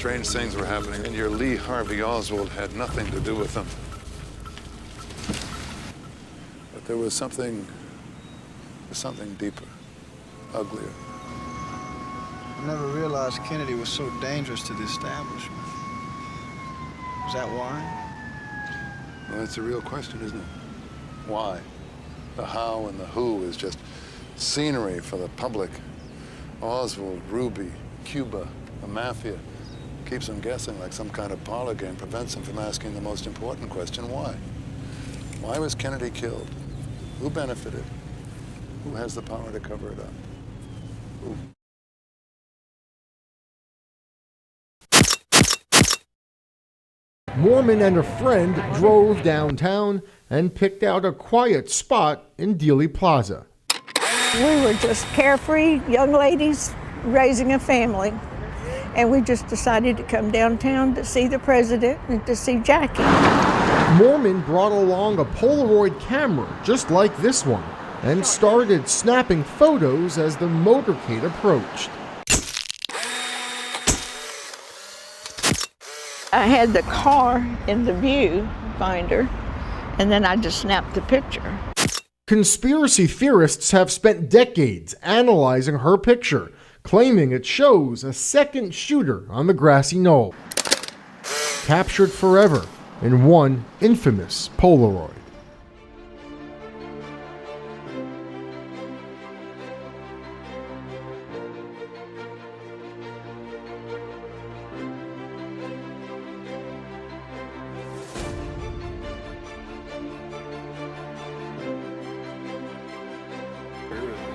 strange things were happening, and your Lee Harvey Oswald had nothing to do with them. But there was something deeper, uglier. I never realized Kennedy was so dangerous to the establishment. Is that why? Well, that's a real question, isn't it? Why? The how and the who is just scenery for the public. Oswald, Ruby, Cuba, the mafia. Keeps them guessing like some kind of parlor game, prevents them from asking the most important question, why? Why was Kennedy killed? Who benefited? Who has the power to cover it up? Who? Moorman and a friend drove downtown and picked out a quiet spot in Dealey Plaza. We were just carefree young ladies raising a family, and we just decided to come downtown to see the president and to see Jackie. Moorman brought along a Polaroid camera just like this one and started snapping photos as the motorcade approached. I had the car in the view finder, and then I just snapped the picture. Conspiracy theorists have spent decades analyzing her picture, claiming it shows a second shooter on the Grassy Knoll, captured forever in one infamous Polaroid.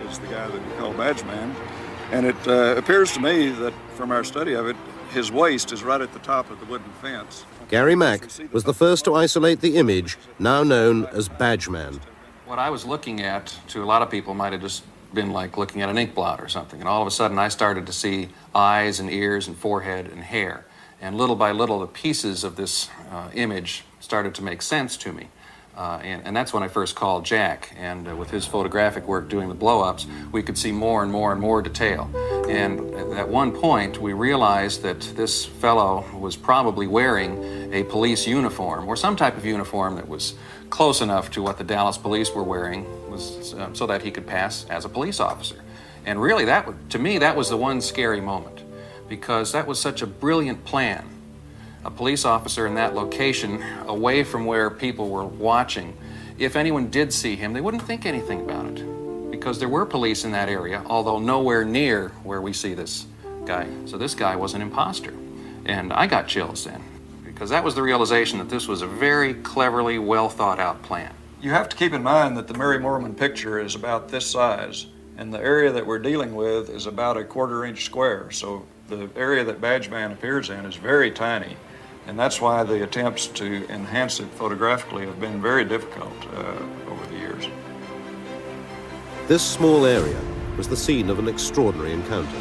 Is the guy that we call Badge Man, and it appears to me that from our study of it, his waist is right at the top of the wooden fence. Gary Mack was the first to isolate the image, now known as Badge Man. What I was looking at, to a lot of people, might have just been like looking at an ink blot or something, and all of a sudden I started to see eyes and ears and forehead and hair, and little by little the pieces of this image started to make sense to me. And that's when I first called Jack, and with his photographic work doing the blow-ups, we could see more and more and more detail. And at one point, we realized that this fellow was probably wearing a police uniform, or some type of uniform that was close enough to what the Dallas police were wearing, so that he could pass as a police officer. And really, to me, that was the one scary moment, because that was such a brilliant plan. A police officer in that location, away from where people were watching, if anyone did see him, they wouldn't think anything about it, because there were police in that area, although nowhere near where we see this guy. So this guy was an imposter. And I got chills then, because that was the realization that this was a very cleverly, well thought out plan. You have to keep in mind that the Mary Moorman picture is about this size, and the area that we're dealing with is about a 1/4 inch square. So the area that Badge Man appears in is very tiny. And that's why the attempts to enhance it photographically have been very difficult over the years. This small area was the scene of an extraordinary encounter.